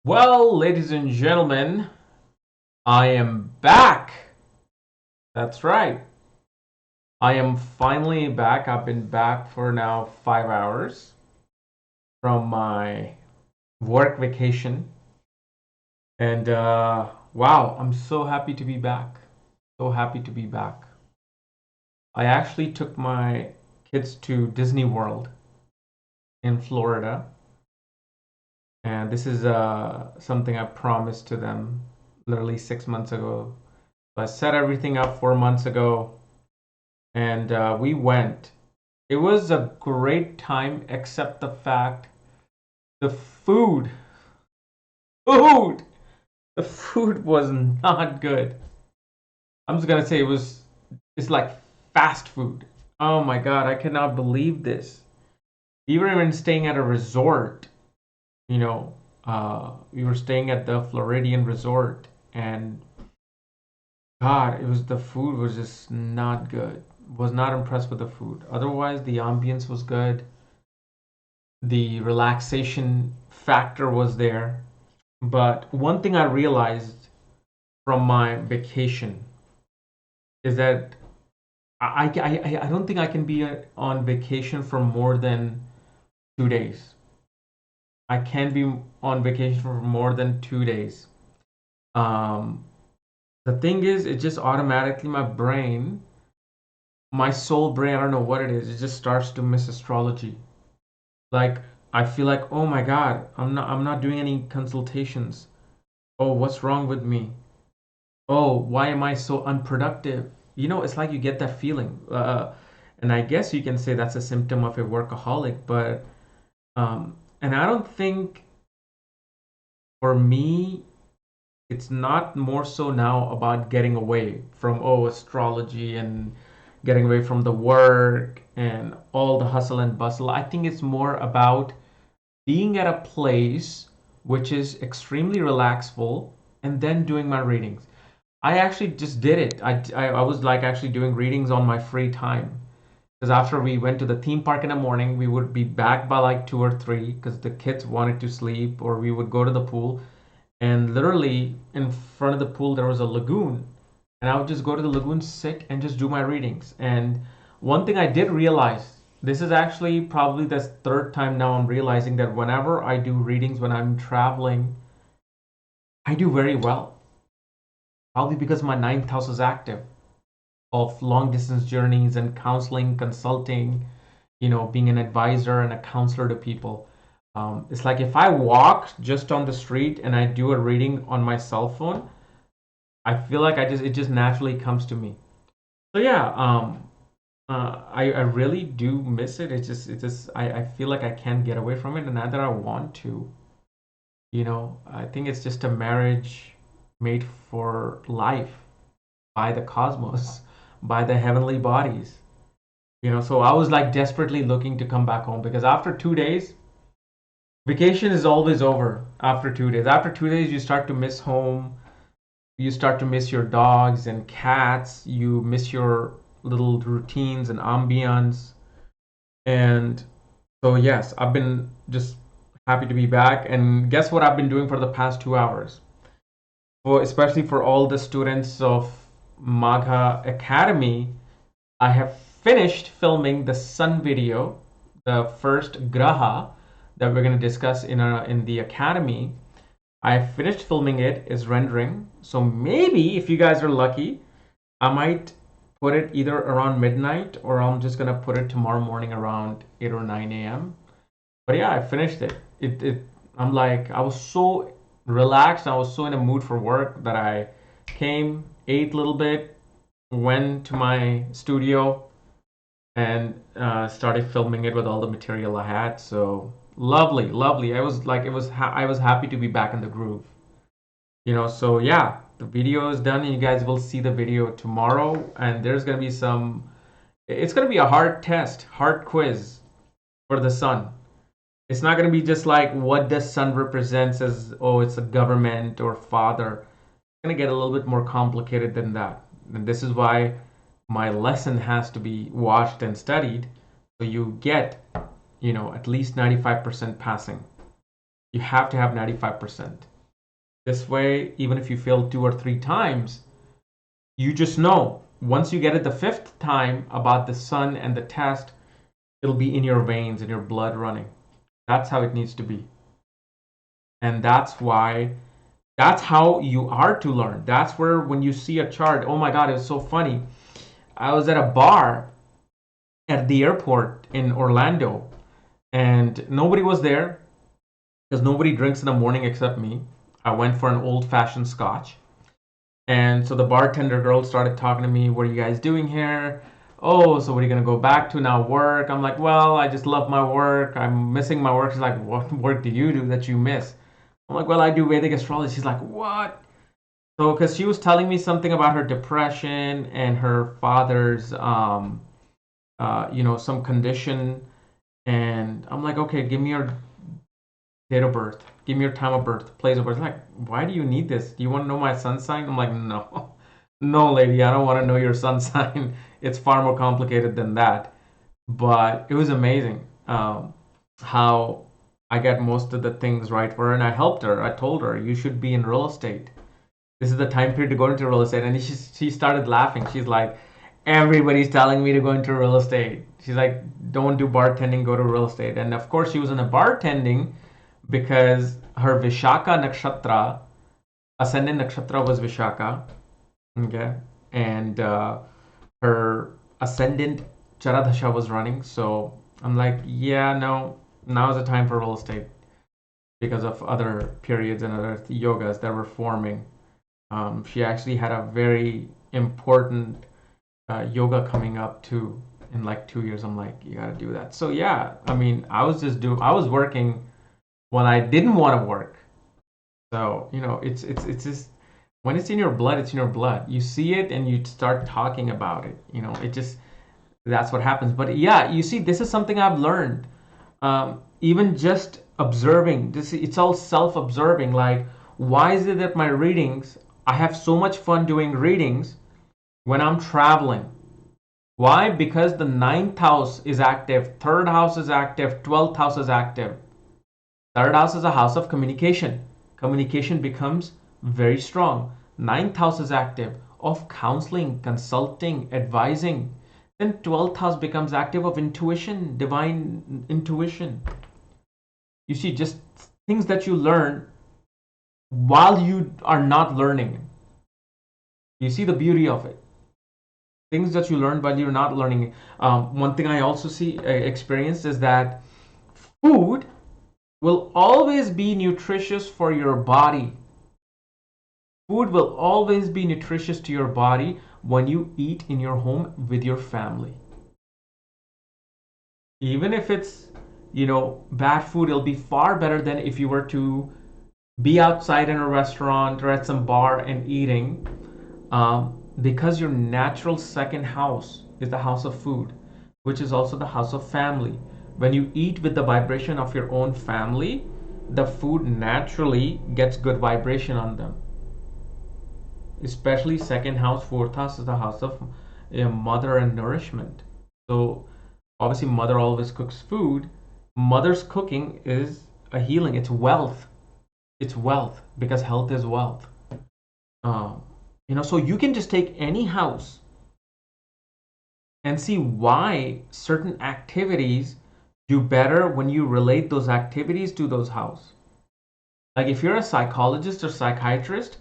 Well, ladies and gentlemen, I am back. That's right. I am finally back. I've been back for now 5 hours from my work vacation. And wow, I'm so happy to be back. So happy to be back. I actually took my kids to Disney World in Florida. And this is something I promised to them literally 6 months ago. So I set everything up 4 months ago and we went. It was a great time, except the fact the food, food, the food was not good. I'm just gonna say it's like fast food. Oh my God, I cannot believe this. We were even staying at a resort, you know, we were staying at the Floridian Resort, and God, the food was just not good. Was not impressed with the food. Otherwise, the ambience was good. The relaxation factor was there. But one thing I realized from my vacation is that I don't think I can be on vacation for more than 2 days. I can't be on vacation for more than 2 days. Um, the thing is, it just automatically my soul brain, I don't know what it is, it just starts to miss astrology. Like I feel like, oh my God, I'm not doing any consultations. Oh, what's wrong with me? Oh, why am I so unproductive? It's like you get that feeling. And I guess you can say that's a symptom of a workaholic, but and I don't think for me it's not more so now about getting away from astrology and getting away from the work and all the hustle and bustle. I think it's more about being at a place which is extremely relaxful and then doing my readings. I actually just did it. I was like actually doing readings on my free time. Because after we went to the theme park in the morning, we would be back by like 2 or 3 because the kids wanted to sleep, or we would go to the pool. And literally in front of the pool, there was a lagoon. And I would just go to the lagoon, sit, and just do my readings. And one thing I did realize, this is actually probably the third time now I'm realizing that whenever I do readings when I'm traveling, I do very well. Probably because my ninth house is active of long distance journeys and counseling, consulting, being an advisor and a counselor to people. It's like if I walk just on the street and I do a reading on my cell phone, I feel like it just naturally comes to me. So yeah, I really do miss it. I feel like I can't get away from it, and not that I want to. I think it's just a marriage made for life by the cosmos, by the heavenly bodies. So I was like desperately looking to come back home because after 2 days, vacation is always over after 2 days. After 2 days, you start to miss home. You start to miss your dogs and cats. You miss your little routines and ambience. And so, yes, I've been just happy to be back. And guess what I've been doing for the past 2 hours? Especially for all the students of Magha Academy, I have finished filming the sun video, the first graha that we're going to discuss in the academy. I finished filming it, is rendering. So maybe if you guys are lucky, I might put it either around midnight or I'm just going to put it tomorrow morning around 8 or 9 a.m. But yeah, I finished it. I'm like, I was so relaxed. I was so in a mood for work that I came, ate a little bit, went to my studio, and started filming it with all the material I had. So lovely, lovely. I was happy to be back in the groove. So yeah, the video is done, and you guys will see the video tomorrow. And there's gonna be it's gonna be a hard test, hard quiz for the sun. It's not gonna be just like what does sun represents as, oh, it's a government or father. It's gonna get a little bit more complicated than that. And this is why my lesson has to be watched and studied, so you get at least 95% passing. You have to have 95%. This way, even if you fail 2 or 3 times, you just know once you get it the fifth time about the sun and the test, it'll be in your veins, in your blood running. That's how it needs to be. And that's how you are to learn. That's where when you see a chart, oh my God, it was so funny. I was at a bar at the airport in Orlando and nobody was there because nobody drinks in the morning except me. I went for an old fashioned scotch. And so the bartender girl started talking to me, what are you guys doing here? Oh, so what are you gonna go back to now? Work? I'm like, well, I just love my work. I'm missing my work. She's like, what work do you do that you miss? I'm like, well, I do Vedic astrology. She's like, what? So, because she was telling me something about her depression and her father's, some condition, and I'm like, okay, give me your date of birth, give me your time of birth, place of birth. Like, why do you need this? Do you want to know my sun sign? I'm like, no, no, lady, I don't want to know your sun sign. It's far more complicated than that. But it was amazing how I got most of the things right for her, and I helped her. I told her you should be in real estate. This is the time period to go into real estate. And she started laughing. She's like, everybody's telling me to go into real estate. She's like, don't do bartending, go to real estate. And of course, she was in a bartending because her Vishaka nakshatra, ascendant nakshatra was Vishaka, okay, and her ascendant Charadhasha was running. So I'm like, yeah, no, now's the time for real estate because of other periods and other yogas that were forming. She actually had a very important yoga coming up too in like 2 years. I'm like, you gotta do that. So yeah, I mean, I was working when I didn't want to work. So it's just when it's in your blood, it's in your blood. You see it and you start talking about it. It just that's what happens. But yeah, you see, this is something I've learned. Even just observing this, it's all self-observing. Like, why is it that my readings, I have so much fun doing readings when I'm traveling? Why? Because the ninth house is active, third house is active, 12th house is active. Third house is a house of communication. Communication becomes very strong. Ninth house is active of counseling, consulting, advising. Then 12th house becomes active of intuition, divine intuition. You see, just things that you learn while you are not learning. You see the beauty of it. Things that you learn while you're not learning. One thing I also see experienced is that food will always be nutritious for your body. Food will always be nutritious to your body when you eat in your home with your family. Even if it's, bad food, it'll be far better than if you were to be outside in a restaurant or at some bar and eating, because your natural second house is the house of food, which is also the house of family. When you eat with the vibration of your own family, the food naturally gets good vibration on them. Especially second house, fourth house is the house of mother and nourishment. So obviously, mother always cooks food. Mother's cooking is a healing. It's wealth. It's wealth because health is wealth. Um, so you can just take any house and see why certain activities do better when you relate those activities to those house. Like if you're a psychologist or psychiatrist,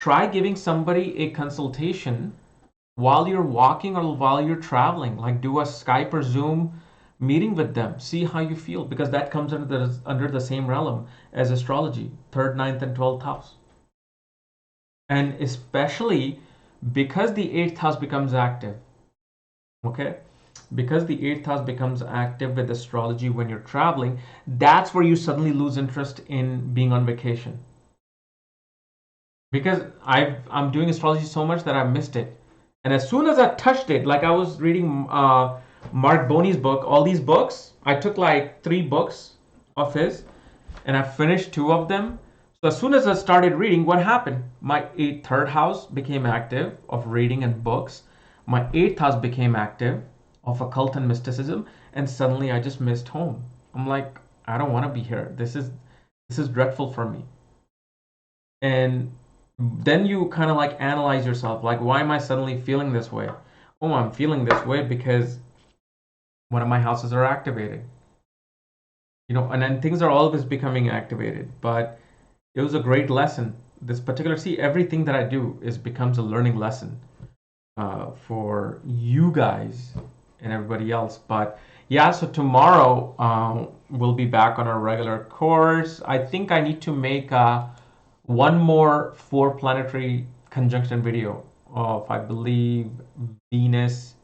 try giving somebody a consultation while you're walking or while you're traveling. Like do a Skype or Zoom meeting with them. See how you feel because that comes under the same realm as astrology, third, ninth, and 12th house. And especially because the eighth house becomes active. Okay, because the eighth house becomes active with astrology when you're traveling, that's where you suddenly lose interest in being on vacation. Because I'm doing astrology so much that I missed it. And as soon as I touched it, like I was reading Mark Boney's book, all these books, I took like 3 books of his and I finished 2 of them. So as soon as I started reading, what happened? My third house became active of reading and books. My eighth house became active of occult and mysticism, and suddenly I just missed home. I'm like, I don't want to be here. This is dreadful for me. And then you kind of like analyze yourself, like, why am I suddenly feeling this way? Oh, I'm feeling this way because one of my houses are activated. And then things are always becoming activated. But it was a great lesson. This particular, see, everything that I do is becomes a learning lesson for you guys and everybody else. But yeah, so tomorrow we'll be back on our regular course. I think I need to make one more four planetary conjunction video of, I believe, Venus,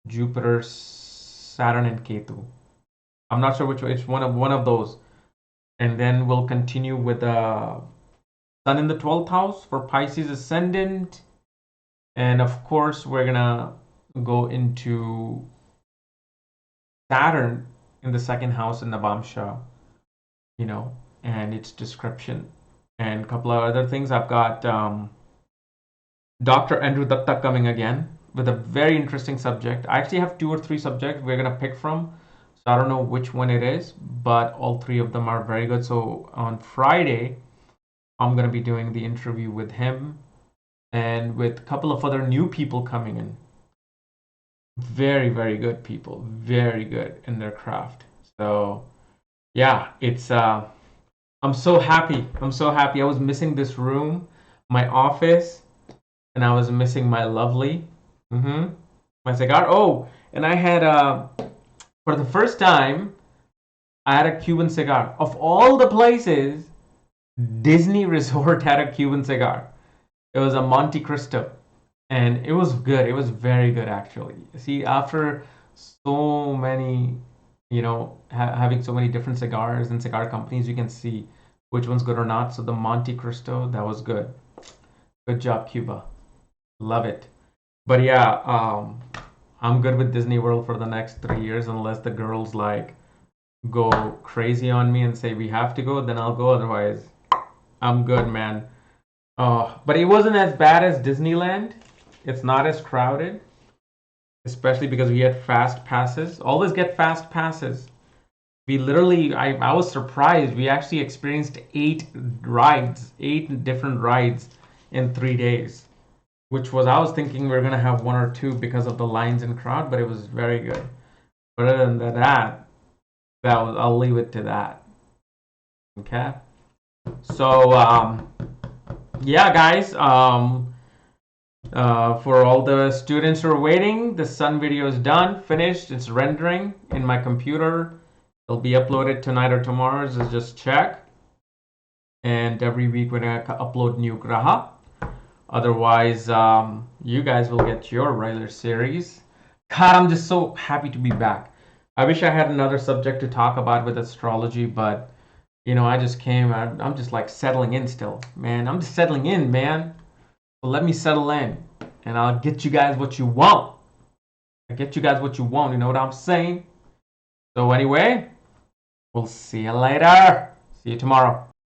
Jupiter, Saturn, and Ketu. I'm not sure which one. It's one of those, and then we'll continue with Sun in the 12th house for Pisces ascendant, and of course we're gonna go into Saturn in the second house in Navamsha, you know, and its description, and a couple of other things. I've got Dr. Andrew Datta coming again with a very interesting subject. I actually have two or three subjects we're gonna pick from. So I don't know which one it is, but all three of them are very good. So on Friday, I'm gonna be doing the interview with him and with a couple of other new people coming in. Very, very good people, very good in their craft. So yeah, it's I'm so happy. I'm so happy. I was missing this room, my office, and I was missing my lovely, mm-hmm, my cigar. Oh, and I had for the first time, I had a Cuban cigar. Of all the places, Disney Resort had a Cuban cigar. It was a Monte Cristo, and it was good. It was very good, actually. See, after so many, having so many different cigars and cigar companies, you can see which one's good or not. So the Monte Cristo, that was good. Good job, Cuba. Love it. But yeah, I'm good with Disney World for the next 3 years, unless the girls like go crazy on me and say we have to go, then I'll go. Otherwise, I'm good, man. But it wasn't as bad as Disneyland. It's not as crowded, especially because we had fast passes. Always get fast passes. We literally, I was surprised. We actually experienced 8 rides, 8 different rides in 3 days, which was, I was thinking we are gonna have one or two because of the lines and crowd, but it was very good. But other than I'll leave it to that. Okay. So yeah, guys. For all the students who are waiting, the sun video is done, finished. It's rendering in my computer. It'll be uploaded tonight or tomorrow. So just check. And every week we're gonna upload new graha. Otherwise, you guys will get your regular series. God, I'm just so happy to be back. I wish I had another subject to talk about with astrology, but I just came. I'm just like settling in still, man. I'm just settling in, man. So let me settle in, and I'll get you guys what you want. I get you guys what you want. You know what I'm saying? So anyway, we'll see you later. See you tomorrow.